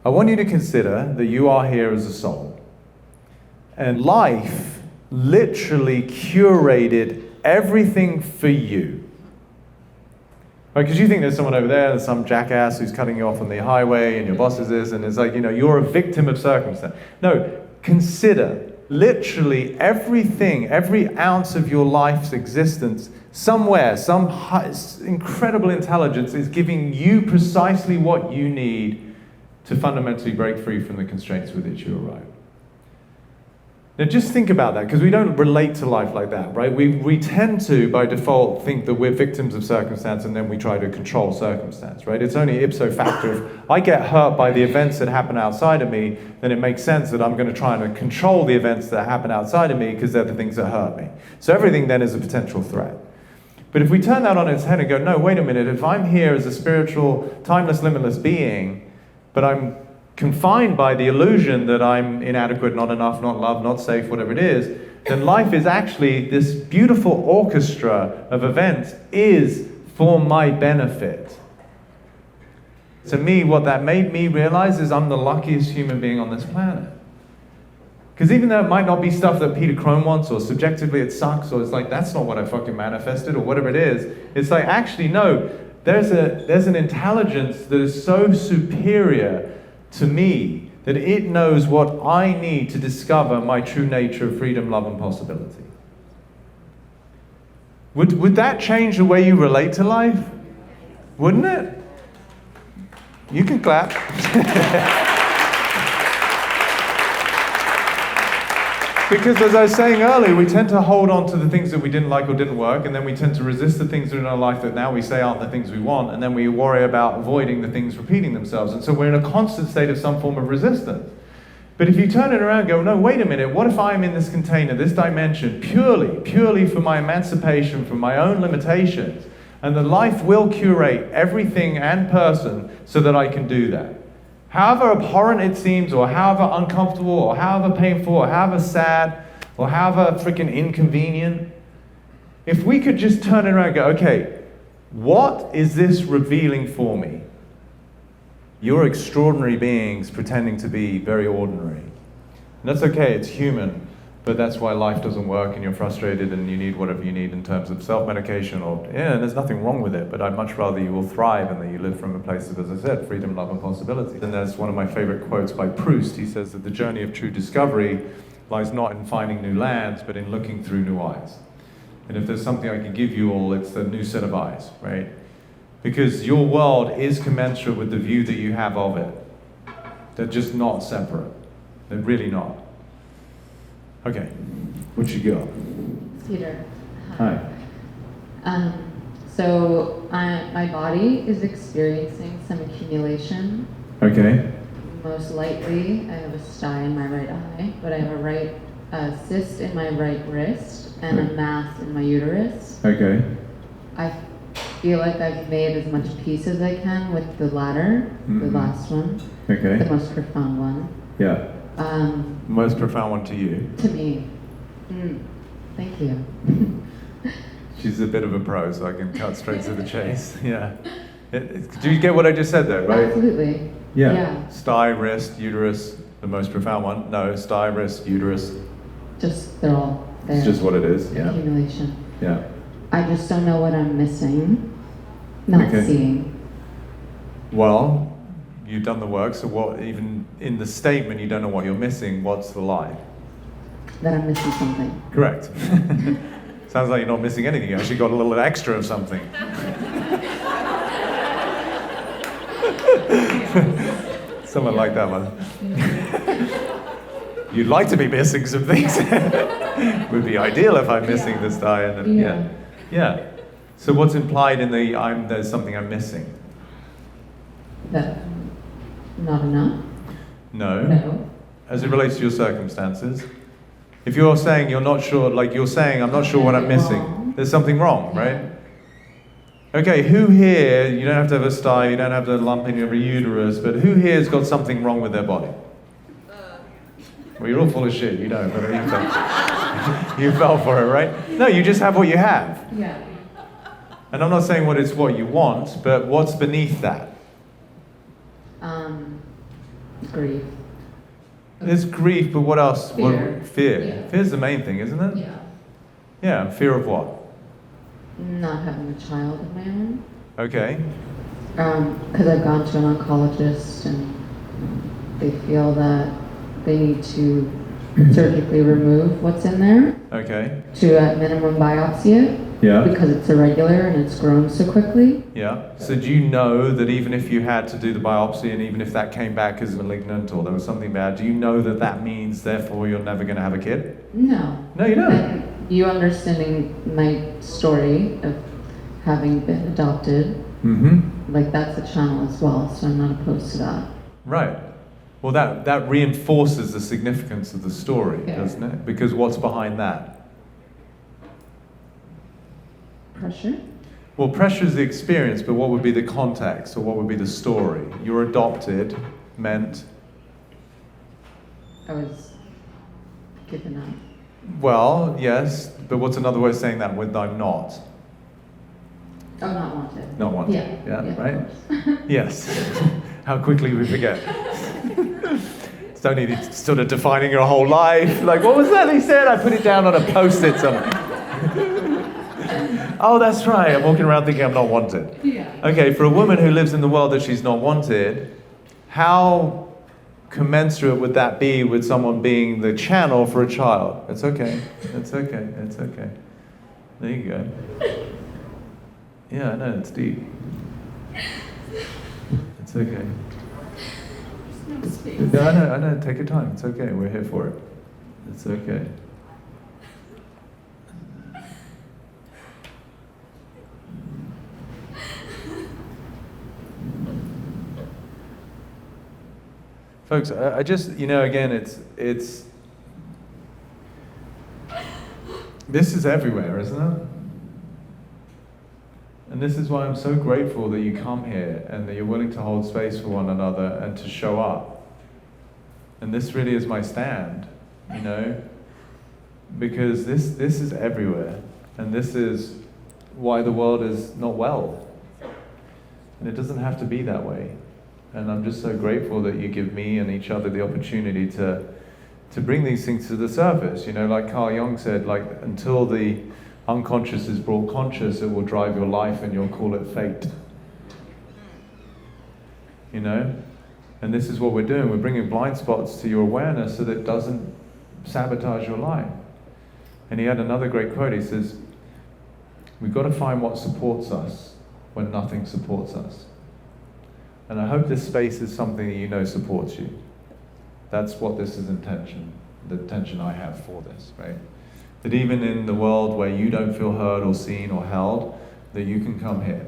I want you to consider that you are here as a soul. And life literally curated everything for you. Right? Because you think there's someone over there's some jackass who's cutting you off on the highway and your boss is this, and it's like, you're a victim of circumstance. No, consider literally everything, every ounce of your life's existence, somewhere, some incredible intelligence is giving you precisely what you need to fundamentally break free from the constraints with which you arrive. Now just think about that, because we don't relate to life like that, right? We tend to, by default, think that we're victims of circumstance and then we try to control circumstance, right? It's only ipso facto. If I get hurt by the events that happen outside of me, then it makes sense that I'm going to try and control the events that happen outside of me because they're the things that hurt me. So everything then is a potential threat. But if we turn that on its head and go, no, wait a minute, if I'm here as a spiritual, timeless, limitless being, but I'm confined by the illusion that I'm inadequate, not enough, not loved, not safe, whatever it is, then life is actually this beautiful orchestra of events is for my benefit. To me, what that made me realize is I'm the luckiest human being on this planet. Because even though it might not be stuff that Peter Crone wants, or subjectively it sucks, or it's like, that's not what I fucking manifested, or whatever it is, it's like, actually, no, there's an intelligence that is so superior to me that it knows what I need to discover my true nature of freedom, love, and possibility. Would that change the way you relate to life? Wouldn't it? You can clap. Because as I was saying earlier, we tend to hold on to the things that we didn't like or didn't work, and then we tend to resist the things in our life that now we say aren't the things we want, and then we worry about avoiding the things repeating themselves. And so we're in a constant state of some form of resistance. But if you turn it around and go, no, wait a minute, what if I'm in this container, this dimension, purely for my emancipation from my own limitations, and the life will curate everything and person so that I can do that. However abhorrent it seems, or however uncomfortable, or however painful, or however sad, or however freaking inconvenient, if we could just turn it around and go, okay, what is this revealing for me? You're extraordinary beings pretending to be very ordinary. And that's okay, it's human, but that's why life doesn't work and you're frustrated and you need whatever you need in terms of self-medication and there's nothing wrong with it, but I'd much rather you will thrive and that you live from a place of, as I said, freedom, love, and possibility. And there's one of my favorite quotes by Proust. He says that the journey of true discovery lies not in finding new lands, but in looking through new eyes. And if there's something I can give you all, it's a new set of eyes, right? Because your world is commensurate with the view that you have of it. They're just not separate. They're really not. Okay, what you got? Peter. Hi. So my body is experiencing some accumulation. Okay. Most likely, I have a sty in my right eye, but I have a cyst in my right wrist and a mass in my uterus. Okay. I feel like I've made as much peace as I can with the latter, the last one, Okay. the most profound one. Yeah. Most profound one to you. To me. Thank you. She's a bit of a pro, so I can cut straight to the chase. Yeah. Do you get what I just said there, right? Absolutely. Yeah. Sty, wrist, uterus, the most profound one. No, sty, wrist, uterus. Just, they're all there. It's just what it is, yeah. Accumulation. Yeah. I just don't know what I'm missing, not seeing. Well, you've done the work, so what, even in the statement you don't know what you're missing, what's the lie? That I'm missing something. Correct. Sounds like you're not missing anything, you actually got a little extra of something. Someone like that one. You'd like to be missing some things. Would be ideal if I'm missing this die. And then, yeah. So what's implied in the there's something I'm missing? That not enough? No. As it relates to your circumstances. If you're saying you're not sure, like you're saying, I'm not sure what I'm missing, there's something wrong, right? Okay, who here, you don't have to have a sty, you don't have to lump in your uterus, but who here has got something wrong with their body? Well, you're all full of shit, you know, but you fell for it, right? No, you just have what you have. Yeah. And I'm not saying what you want, but what's beneath that? Grief. There's grief, but what else? Fear. Fear. Yeah. Fear's the main thing, isn't it? Yeah. Yeah, fear of what? Not having a child of my own. Okay. Because I've gone to an oncologist and they feel that they need to surgically remove what's in there Okay. to at minimum biopsy it Yeah. because it's irregular and it's grown so quickly. Yeah. So do you know that even if you had to do the biopsy and even if that came back as malignant or there was something bad, do you know that that means therefore you're never going to have a kid? No. No, you don't. And you understanding my story of having been adopted, Mm-hmm. like that's a channel as well, so I'm not opposed to that. Right. Well, that reinforces the significance of the story, Yeah. doesn't it? Because what's behind that? Pressure? Well, pressure is the experience, but what would be the context or what would be the story? You're adopted meant, I was given up. well, yes, but what's another way of saying that with I'm not? Oh, not wanted. Not wanted. Yeah, Yeah, of right? course. Yes. How quickly we forget. It's only sort of defining your whole life. Like, what was that he said? I put it down on a post-it somewhere. Oh, that's right. I'm walking around thinking I'm not wanted. Yeah. Okay, for a woman who lives in the world that she's not wanted, how commensurate would that be with someone being the channel for a child? It's okay. It's okay. It's okay. There you go. Yeah, I know, it's deep. It's okay. No space. No, I know, take your time. It's okay, we're here for it. It's okay. Folks, I just, again, it's, this is everywhere, isn't it? And this is why I'm so grateful that you come here and that you're willing to hold space for one another and to show up. And this really is my stand, because this is everywhere. And this is why the world is not well. And it doesn't have to be that way. And I'm just so grateful that you give me and each other the opportunity to bring these things to the surface. Like Carl Jung said, until the unconscious is brought conscious, it will drive your life and you'll call it fate. And this is what we're doing. We're bringing blind spots to your awareness so that it doesn't sabotage your life. And he had another great quote. He says, we've got to find what supports us when nothing supports us. And I hope this space is something that supports you. That's what this is intention, the intention I have for this, right? That even in the world where you don't feel heard or seen or held, that you can come here.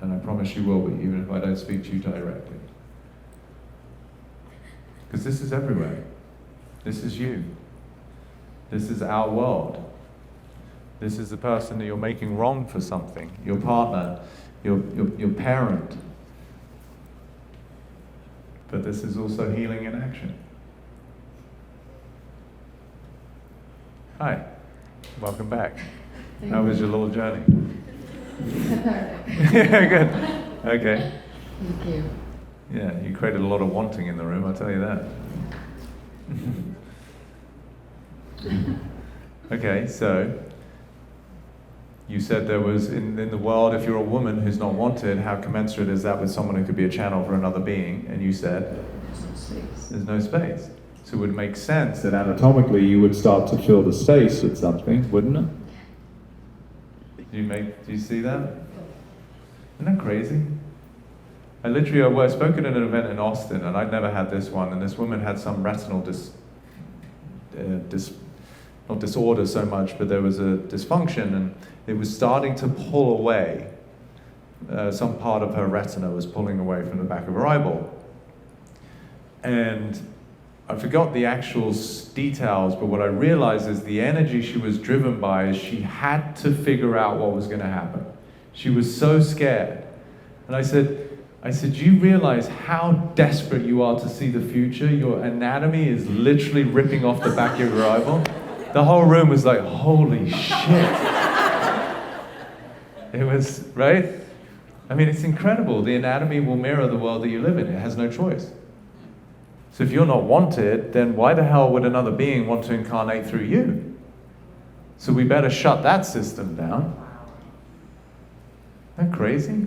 And I promise you will be, even if I don't speak to you directly. Because this is everywhere. This is you. This is our world. This is the person that you're making wrong for something, your partner, your parent. But this is also healing in action. Hi, welcome back. How was your little journey? Cathartic. Yeah, good. Okay. Thank you. Yeah, you created a lot of wanting in the room, I'll tell you that. Okay, so you said there was, in the world, if you're a woman who's not wanted, how commensurate is that with someone who could be a channel for another being? And you said, There's no space. there's no space. So it would make sense that anatomically you would start to fill the space with something, wouldn't it? Do you see that? Isn't that crazy? I spoke at an event in Austin, and I'd never had this one, and this woman had some retinal not disorder so much, but there was a dysfunction, and it was starting to pull away. Some part of her retina was pulling away from the back of her eyeball. And I forgot the actual details, but what I realized is the energy she was driven by is she had to figure out what was going to happen. She was so scared. And I said, do you realize how desperate you are to see the future? Your anatomy is literally ripping off the back of your eyeball. The whole room was like, holy shit. It was, right? I mean, it's incredible. The anatomy will mirror the world that you live in. It has no choice. So if you're not wanted, then why the hell would another being want to incarnate through you? So we better shut that system down. Isn't that crazy?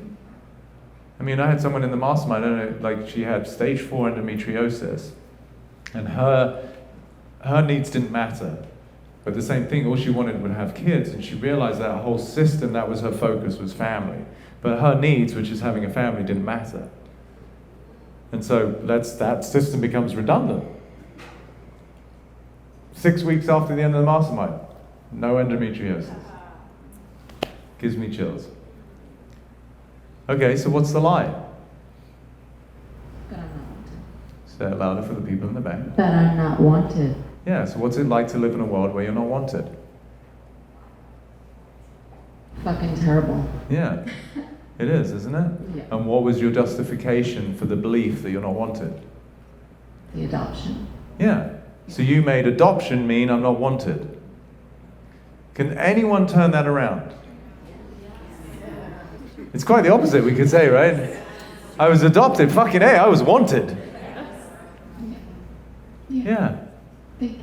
I mean, I had someone in the mastermind, I don't know, like she had stage 4 endometriosis, and her needs didn't matter. But the same thing, all she wanted would have kids, and she realized that whole system, that was her focus, was family. But her needs, which is having a family, didn't matter. And so that system becomes redundant. 6 weeks after the end of the mastermind, no endometriosis. Gives me chills. Okay, so what's the lie? That I'm not wanted. Say it louder for the people in the back. That I'm not wanted. Yeah, so what's it like to live in a world where you're not wanted? Fucking terrible. Yeah, it is, isn't it? Yeah. And what was your justification for the belief that you're not wanted? The adoption. Yeah, so you made adoption mean I'm not wanted. Can anyone turn that around? It's quite the opposite, we could say, right? I was adopted, fucking A, I was wanted. Yeah. Thank you.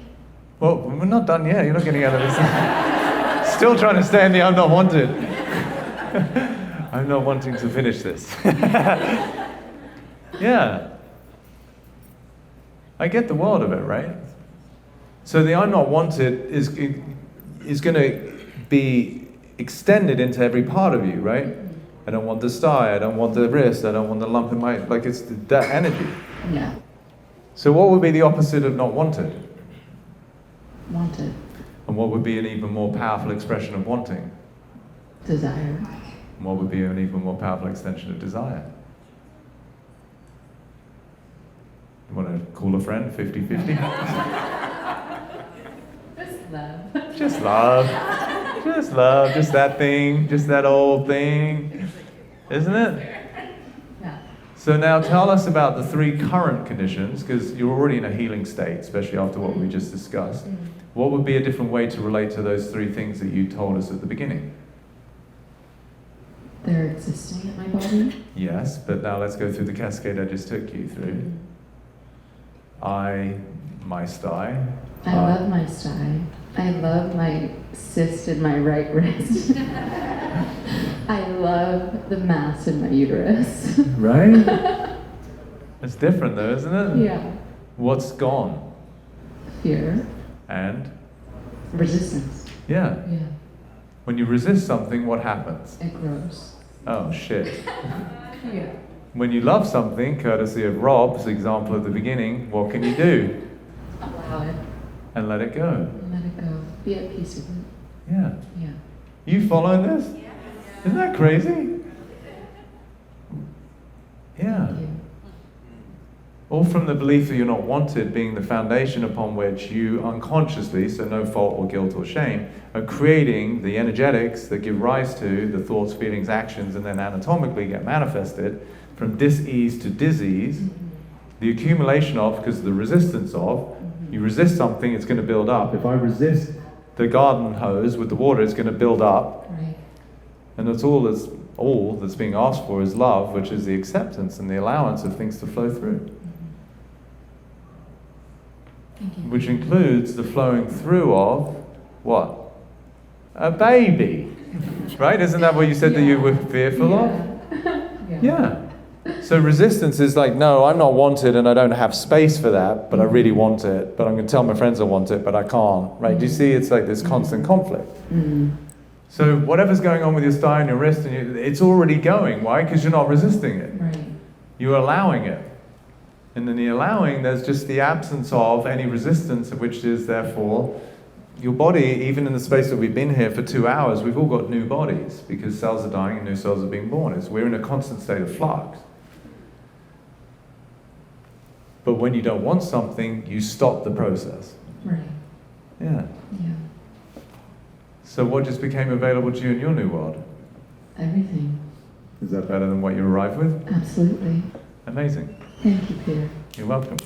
Well, we're not done yet, you're not getting out of this. Still trying to stay in the I'm not wanted. I'm not wanting to finish this. Yeah. I get the world of it, right? So the I'm not wanted is going to be extended into every part of you, right? I don't want this thigh, I don't want the wrist, I don't want the lump in my... Like, it's that energy. Yeah. So what would be the opposite of not wanted? Wanted. And what would be an even more powerful expression of wanting? Desire. And what would be an even more powerful extension of desire? You want to call a friend 50-50? Just love. Just love. Just love. Just that thing. Just that old thing. Isn't it? Yeah. So now tell us about the 3 current conditions, because you're already in a healing state, especially after what we just discussed. What would be a different way to relate to those 3 things that you told us at the beginning? They're existing in my body. Yes, but now let's go through the cascade I just took you through. My sty. I love my sty. I love my cyst in my right wrist. I love the mass in my uterus. Right? It's different though, isn't it? Yeah. What's gone? Fear. And? Resistance. Yeah. Yeah. When you resist something, what happens? It grows. Oh, shit. Yeah. When you love something, courtesy of Rob's example at the beginning, what can you do? Allow it. And let it go. Let it go. Be at peace with it. Yeah. Yeah. You following this? Isn't that crazy? Yeah. Thank you. All from the belief that you're not wanted being the foundation upon which you unconsciously, so no fault or guilt or shame, are creating the energetics that give rise to the thoughts, feelings, actions, and then anatomically get manifested from dis-ease to disease. The accumulation of, because the resistance of, you resist something, it's going to build up. If I resist the garden hose with the water, it's going to build up. Right. And that's all that's being asked for is love, which is the acceptance and the allowance of things to flow through. Thank you. Which includes the flowing through of what? A baby. Right? Isn't that what you said that you were fearful of? Yeah. Yeah. So resistance is like, no, I'm not wanted and I don't have space for that, but I really want it. But I'm going to tell my friends I want it, but I can't. Right? Do you see? It's like this constant conflict. Mm. So whatever's going on with your thigh and your wrist, and it's already going. Why? Because you're not resisting it. Right. You're allowing it. And in the allowing, there's just the absence of any resistance, which is therefore your body, even in the space that we've been here for 2 hours, we've all got new bodies because cells are dying and new cells are being born. We're in a constant state of flux. But when you don't want something, you stop the process. Right. Yeah. Yeah. So what just became available to you in your new world? Everything. Is that better than what you arrived with? Absolutely. Amazing. Thank you, Peter. You're welcome.